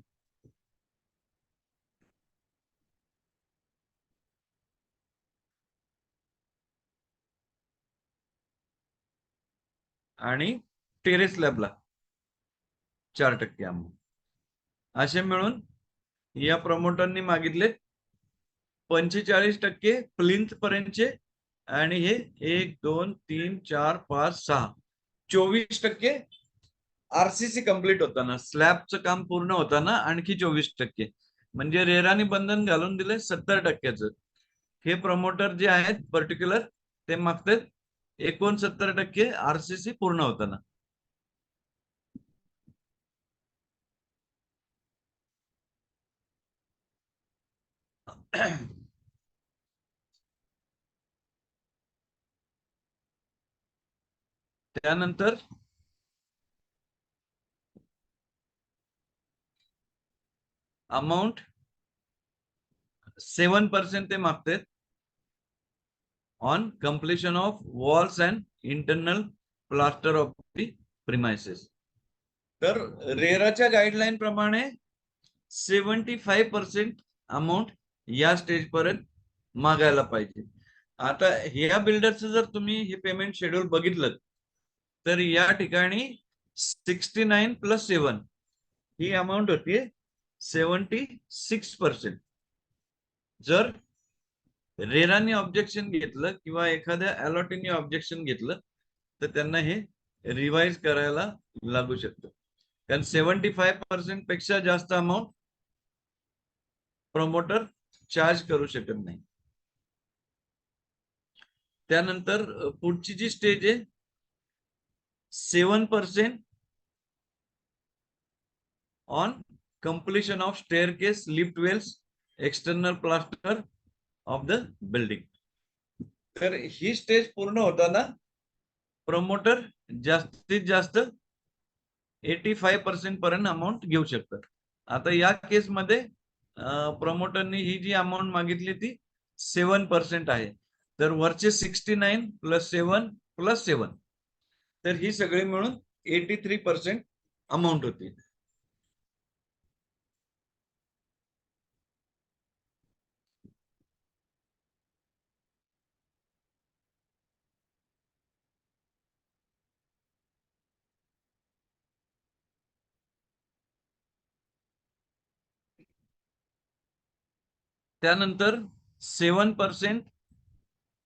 आणि टेरेस स्लॅबला 4% अमाऊंट. असे मिळून या प्रमोटरनी मागितले 45% प्लिंथ पर्यंतचे आणि हे 1 2 3 4 5 6 24% आरसीसी कंप्लीट होताना, स्लॅबचं काम पूर्ण होताना आणखी 24%, म्हणजे रेराने बंधन घालून दिले 70%. हे प्रमोटर जे आहेत पर्टिक्युलर ते मागतात 69% आरसीसी पूर्ण होताना. त्यानंतर अमाऊंट 7% ते मागतात on completion of walls and internal plaster of the premises. तर रेराच्या गाईडलाईन प्रमाणे 75% अमाऊंट या स्टेज पर्यंत मागायला पाहिजे. आता ह्या बिल्डरचं जर तुम्ही हे पेमेंट शेड्यूल बघितलं तर या ठिकाणी 69 + 7 ही अमाऊंट होती 76%. जर रेराने ऑब्जेक्शन घेतलं किंवा एखाद्या अलॉटीने ऑब्जेक्शन घेतलं तर त्यांना हे रिवाइज करायला लागू शकतं, कारण 75% पेक्षा जास्त अमाऊंट प्रमोटर चार्ज करू शकत नाही. त्यानंतर पुढची जी स्टेज आहे 7% on completion of staircase, lift wells, external plaster of the building. तर ही स्टेज पूर्ण होताना प्रमोटर जास्तीत जास्त 85% पर्यंत अमाऊंट घेऊ शकतात. आता या केसमध्ये प्रमोटरनी ही जी अमाऊंट मागितली ती 7% आहे, तर वरचे 69 + 7 + 7, तर ही सगळी मिळून 83% अमाऊंट होती. त्यानंतर 7%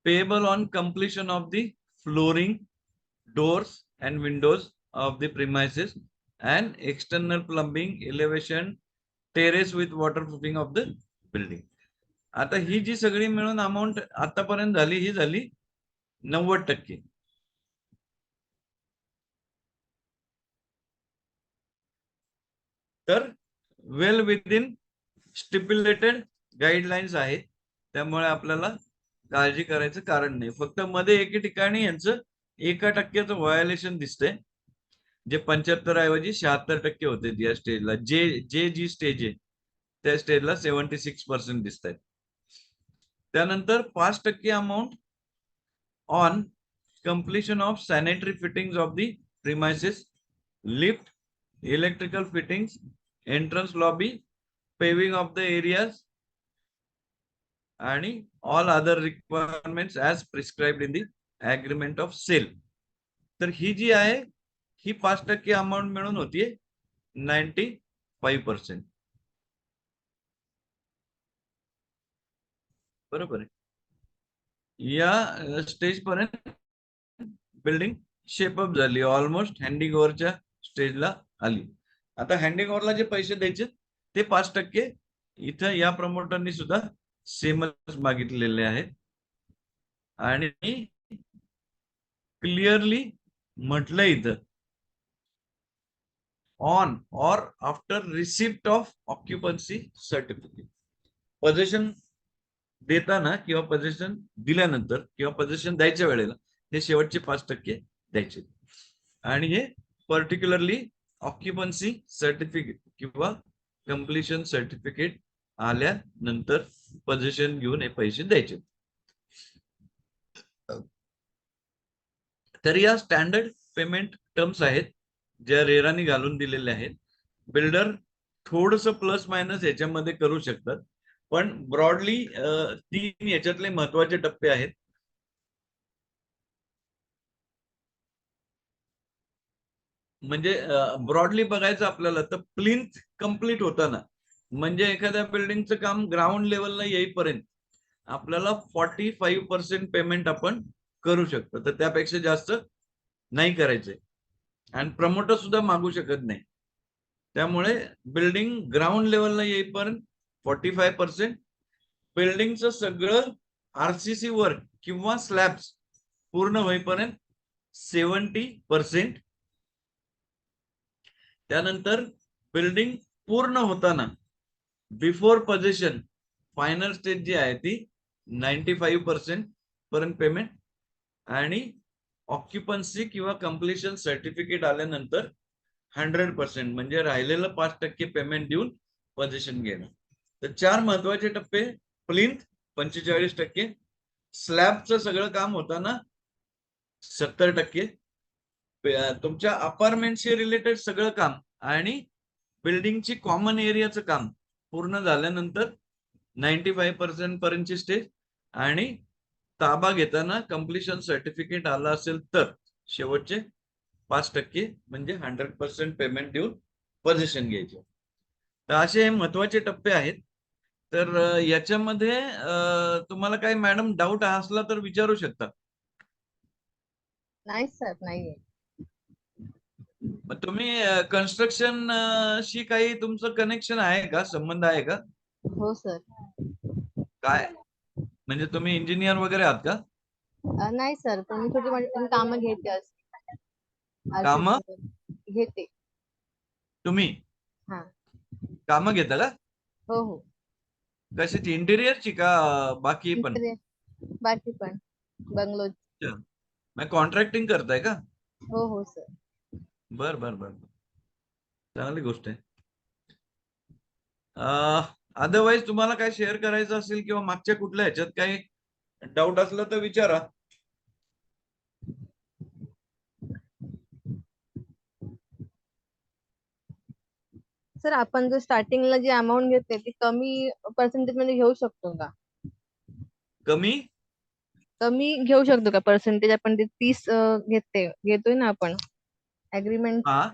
payable on completion of the flooring, doors and windows of the premises and external plumbing, elevation, terrace with waterproofing of the building. आता ही जी सगळी मिळून अमाऊंट आतापर्यंत झाली ही झाली 90%. तर वेल विदिन स्टिप्युलेटेड गाईडलाईन्स आहेत, त्यामुळे आपल्याला काळजी करायचं कारण नाही. फक्त मध्ये एके ठिकाणी यांचं 1% व्हायोलेशन दिसतंय, जे 75 ऐवजी 76% होते या स्टेजला. जी स्टेज आहे त्या स्टेजला 76% दिसत आहेत. त्यानंतर 5% amount on completion of sanitary fittings of the premises, lift, electrical fittings, entrance lobby, paving of the areas आणि all other requirements as prescribed in the agreement of sale. तर ही जी आहे ही 5% अमाऊंट मिळून होतीये 95%. बरोबर आहे. या स्टेज पर्यंत बिल्डिंग शेपअप झाली, ऑलमोस्ट हँडिंग ओव्हरच्या स्टेजला आली. आता हँडिंग ओव्हरला जे पैसे द्यायचे ते 5% इथं या प्रमोटरनी सुद्धा सेमच मागितलेले आहेत. आणि क्लिअरली म्हटलं इथं on or after receipt of occupancy certificate. Position देताना किंवा पोझिशन दिल्यानंतर किंवा पोझिशन द्यायच्या वेळेला हे शेवटचे 5% द्यायचे. आणि हे पर्टिक्युलरली ऑक्युपन्सी सर्टिफिकेट किंवा कम्प्लिशन सर्टिफिकेट आल्यानंतर पोझिशन घेऊन हे पैसे द्यायचे. तर या स्टँडर्ड पेमेंट टर्म्स आहेत ज्या रेराने घालून दिलेल्या आहेत. बिल्डर थोडस प्लस मायनस याच्यामध्ये करू शकतात, पण ब्रॉडली 3 याच्यातले महत्वाचे टप्पे आहेत. म्हणजे ब्रॉडली बघायचं आपल्याला तर प्लिंथ कंप्लीट होताना, म्हणजे एखाद्या बिल्डिंगचं काम ग्राउंड लेवलला येईपर्यंत आपल्याला 45% पेमेंट आपण करू शकतो, तर त्यापेक्षा जास्त नाही करायचंय. आणि प्रमोटर सुद्धा मागू शकत नाही. त्यामुळे बिल्डिंग ग्राउंड लेवलला येईपर्यंत 45%, बिल्डिंगचं सगळं आरसीसी वर्क किंवा स्लॅब्स पूर्ण होईपर्यंत 70%. त्यानंतर बिल्डिंग पूर्ण होताना बिफोर पोझिशन फायनल स्टेज जी आहे ती 95% पर्यंत पेमेंट, आणि ऑक्युपन्सी किंवा कम्प्लिशन सर्टिफिकेट आल्यानंतर 100% म्हणजे राहिलेलं 5% पेमेंट देऊन पोझिशन घेणं. तर 4 महत्वाचे टप्पे: प्लिंथ 45%, स्लॅबचं सगळं काम होताना 70%, तुमच्या अपार्टमेंटशी रिलेटेड सगळं काम आणि बिल्डिंगची कॉमन एरियाचं काम पूर्ण झाल्यानंतर 95% पर्यंतची स्टेज, आणि ताबा घेताना कम्प्लिशन सर्टिफिकेट आलं असेल तर शेवटचे 5% म्हणजे 100% पेमेंट देऊन पोझिशन घ्यायचे. तर असे हे महत्वाचे टप्पे आहेत. तर याच्यामध्ये तुम्हाला काही मॅडम डाऊट असला तर विचारू शकता. नाही सर, नाहीये. मग तुम्ही कन्स्ट्रक्शन शी काही तुमचं कनेक्शन आहे का, संबंध आहे का? हो सर. काय म्हणजे तुम्ही इंजिनियर वगैरे आहात का? नाही सर, पण मी छोटी मोठी कामं घेते कामं? घेते. तुम्ही हा. कामं घेता का? हो हो. कशाची, इंटिरियरची का बाकी पण? बाकी पण बंगलो. मग कॉन्ट्रॅक्टिंग करताय का? हो हो सर. बर बर बर, चांगली गोष्ट आहे. अदरवाईज तुम्हाला काय शेअर करायचं असेल किंवा मागच्या कुठल्या ह्याच्यात काही डाऊट असला तर विचारा. सर, आपण जो स्टार्टिंगला जी अमाऊंट घेते ती कमी पर्सेंटेज मध्ये घेऊ शकतो का? कमी घेऊ शकतो का पर्सेंटेज? आपण ते 30 घेतोय ना आपण अग्रीमेंट, हा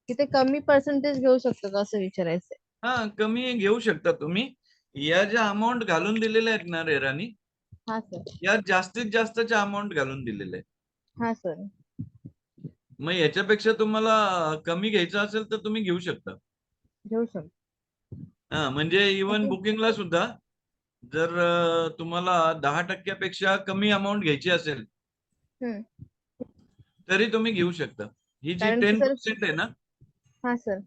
तिथे कमी पर्सेंटेज घेऊ शकतो का असं विचारायचंय. हा, कमी घेऊ शकता तुम्ही. या ज्या अमाऊंट घालून दिलेल्या आहेत ना रेरानी, हा सर. या जास्तीत जास्तच्या अमाऊंट घालून दिलेल्या आहेत. हा सर. मग याच्यापेक्षा तुम्हाला कमी घ्यायचं असेल तर तुम्ही घेऊ शकता. घेऊ शकतो. हा, म्हणजे इव्हन बुकिंगला सुद्धा जर तुम्हाला 10% कमी अमाऊंट घ्यायची असेल तरी तुम्ही घेऊ शकता. ही जी कारण की सर. 10% आहे ना, हा सर.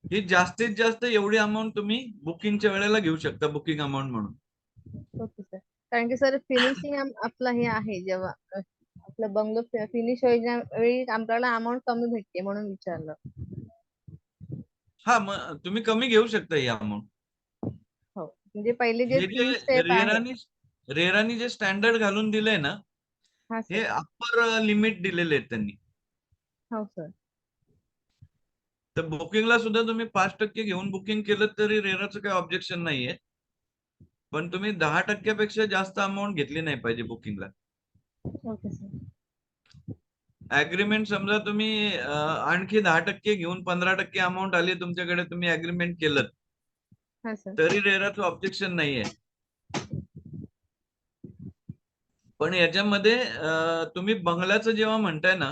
ही जास्तीत जास्त एवढी अमाऊंट तुम्ही बुकिंगच्या वेळेला घेऊ शकता, बुकिंग अमाऊंट म्हणून. Okay sir. कारण की सर फिनिशिंग आपलं हे आहे, जेव्हा आपलं बंगलो फिनिश होईच्या वेळी आपल्याला अमाऊंट कमी भेटते म्हणून विचारलं. हा, मग तुम्ही कमी घेऊ शकता ही अमाऊंट. हो, म्हणजे पहिले जे हे 3 जे स्टेप आहे. रेरानी जे स्टँडर्ड घालून दिलंय ना, हा हे सर. अप्पर लिमिट दिलेले आहेत त्यांनी. हो सर. तर बुकिंगला सुद्धा तुम्ही 5% घेऊन बुकिंग केलं तरी रेराचं काही ऑब्जेक्शन नाहीये. पण तुम्ही 10% जास्त अमाऊंट घेतली नाही पाहिजे बुकिंगला. Okay sir. अग्रीमेंट समजा तुम्ही आणखी 10% घेऊन 15% अमाऊंट आली तुमच्याकडे, तुम्ही अग्रीमेंट केलं हा सर. तरी रेराचं ऑब्जेक्शन नाहीये. पण याच्यामध्ये तुम्ही बंगल्याचं जेव्हा म्हणताय ना,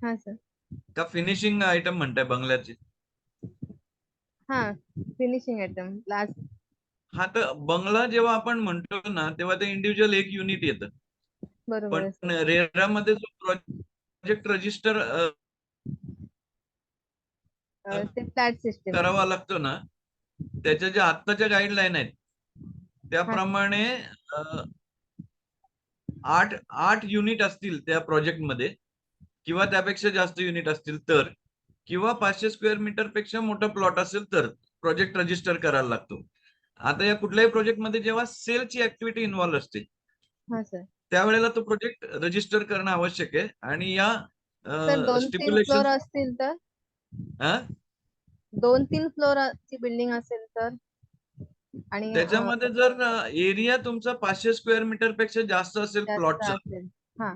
हा सर. का फिनिशिंग आयटम म्हणताय बंगल्याचे? हा, फिनिशिंग आयटम लास्ट. हा, तर बंगला जेव्हा आपण म्हणतो ना तेव्हा ते इंडिव्हिज्युअल एक युनिट येतं. बरोबर पण आहे सर. रेरामध्ये जो प्रोजेक्ट रजिस्टर ते फ्लॅट सिस्टम आहे. करावा लागतो ना, त्याच्या ज्या आत्ताच्या गाईडलाईन आहेत हा सर. त्याप्रमाणे 8 युनिट असतील त्या प्रोजेक्टमध्ये किंवा त्यापेक्षा जास्त युनिट असतील तर, किंवा 500 स्क्वेअर मीटर पेक्षा मोठा प्लॉट असेल तर प्रोजेक्ट रजिस्टर करायला लागतो. आता या कुठल्याही प्रोजेक्टमध्ये जेव्हा सेलची ऍक्टिव्हिटी इन्व्हॉल्व असते हा सर. त्यावेळेला तो प्रोजेक्ट रजिस्टर करणं आवश्यक आहे. आणि या सर 2-3 स्टिप्युलेशन फ्लोर असतील तर, 2-3 फ्लोर ची बिल्डिंग असेल तर, आणि त्याच्यामध्ये जर एरिया तुमचा 500 स्क्वेअर मीटर पेक्षा जास्त असेल जास्त प्लॉटचा असेल. हा.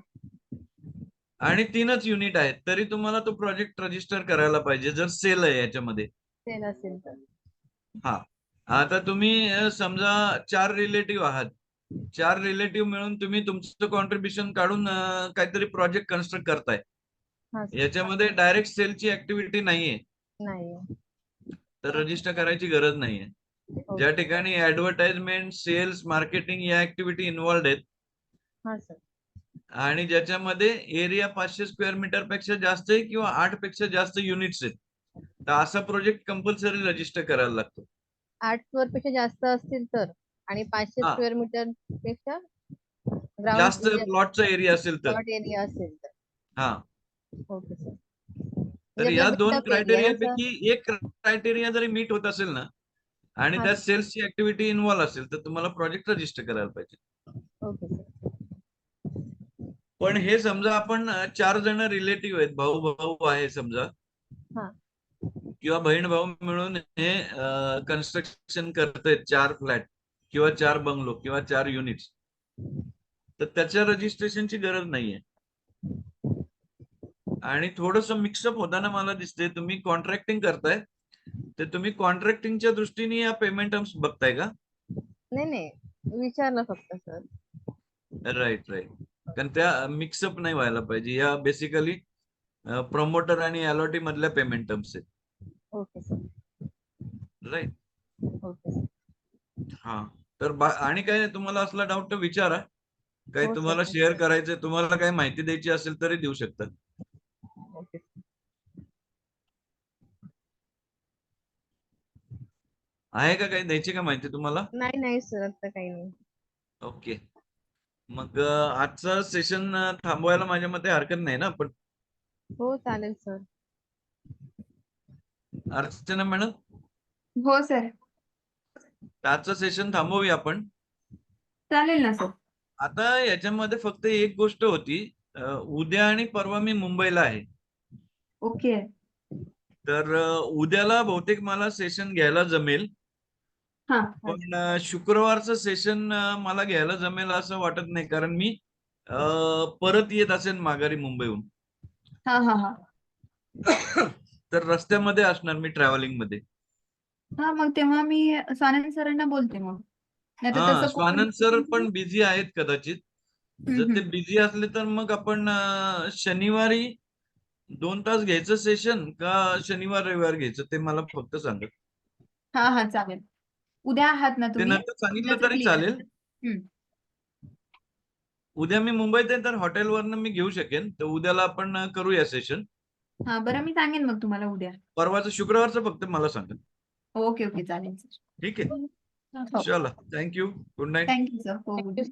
आणि 3च युनिट आहेत तरी तुम्हाला तो प्रोजेक्ट रजिस्टर करायला पाहिजे, जर सेल आहे याच्यामध्ये. सेल असेल तर. हा, आता तुम्ही समजा 4 रिलेटिव्ह आहात, 4 रिलेटिव्ह मिळून तुम्ही तुमचं कॉन्ट्रीब्युशन काढून काहीतरी प्रोजेक्ट कन्स्ट्रक्ट करताय. हा सर. याच्यामध्ये डायरेक्ट सेलची ऍक्टिव्हिटी नाहीये, नाही. तर रजिस्टर करायची गरज नाहीये. ज्या ठिकाणी ऍडव्हर्टाइजमेंट, सेल्स, मार्केटिंग या ऍक्टिव्हिटी इन्व्हॉल्ड आहेत हा सर. आणि ज्याच्यामध्ये एरिया 500 स्क्वेअर मीटर पेक्षा जास्त आहे किंवा 8 पेक्षा जास्त युनिट्स आहेत, तर असा प्रोजेक्ट कंपल्सरी रजिस्टर करायला लागतो. 8 स्क्वेअर पेक्षा जास्त असतील तर, आणि 500 हा. स्क्वेअर मीटर पेक्षा ग्राउंड जास्त प्लॉटचा एरिया असेल तर. प्लॉट एरिया असेल तर. हा. Okay sir. तर म्हणजे या आपला 2 built-up area क्रायटेरिया ना सर? पैकी एक क्रायटेरिया जरी मीट होत असेल ना आणि हा त्यात सर. सेल्सची ऍक्टिव्हिटी इन्व्हॉल्व असेल तर तुम्हाला प्रोजेक्ट रजिस्टर करायला पाहिजे. Okay sir. पण हे समजा आपण 4 जण रिलेटिव्ह आहेत, भाऊ भाऊ आहे समजा, हा. किंवा बहीण भाऊ मिळून हे कन्स्ट्रक्शन करतायत 4 फ्लॅट किंवा 4 बंगलो किंवा 4 युनिट्स, तर त्याच्या रजिस्ट्रेशनची गरज नाहीये. आणि थोडस मिक्सअप होताना मला दिसते, तुम्ही कॉन्ट्रॅक्टिंग करताय, तर तुम्ही कॉन्ट्रॅक्टिंगच्या दृष्टीने या पेमेंट टर्म्स बघताय का? नाही, विचारलं फक्त सर. राईट. कारण त्या मिक्सअप नाही व्हायला पाहिजे. या बेसिकली प्रमोटर आणि अलॉटी मधल्या पेमेंट टर्म्स आहेत. Okay sir. Right. Okay sir. हा. तर आणि काय तुम्हाला असला डाऊट तर विचारा. काही हो सर. तुम्हाला शेअर करायचंय, तुम्हाला काही माहिती द्यायची असेल तरी देऊ शकतात. ओके. आहे का काही द्यायची का माहिती तुम्हाला? नाही सर, आता काही नाही. ओके. मग आजचं सेशन थांबवायला माझ्या मते हरकत नाही ना? पण हो चालेल सर. अर्चना मॅडम, हो सर, आजचं सेशन थांबवूया आपण. चालेल ना सर. आता याच्यामध्ये फक्त एक गोष्ट होती, उद्या आणि परवा मी मुंबईला आहे. ओके. तर उद्याला बहुतेक मला सेशन घ्यायला जमेल, हा. पण शुक्रवारचं सेशन मला घ्यायला जमेल असं वाटत नाही, कारण मी परत येत असेल माघारी मुंबईहून. हा. तर रस्त्यामध्ये असणार मी, ट्रॅव्हलिंग मध्ये. हा, मग तेव्हा मी स्वानंद सरांना बोलते मग. नाहीतर हा, तसं स्वानंद सर पण बिझी आहेत कदाचित. जर ते हम्म. बिझी असले तर मग आपण शनिवारी 2 तास घ्यायचं सेशन का शनिवार रविवार घ्यायचं ते मला फक्त सांगा. हा चालेल. उद्या आहात ना ते तुम्ही? नंतर सांगितलं उद्याचं तरी क्लिअर आहे. चालेल. उद्या मी मुंबईत आहे, तर हॉटेलवरनं मी घेऊ शकेन, तर उद्याला आपण करूया सेशन. हा, बरं, मी सांगेन मग तुम्हाला उद्या. परवाचं शुक्रवारचं फक्त मला सांगा. ओके चालेल सर. ठीक आहे. हो. चला, thank you. Good night. Thank you sir. हो, थँक्यू.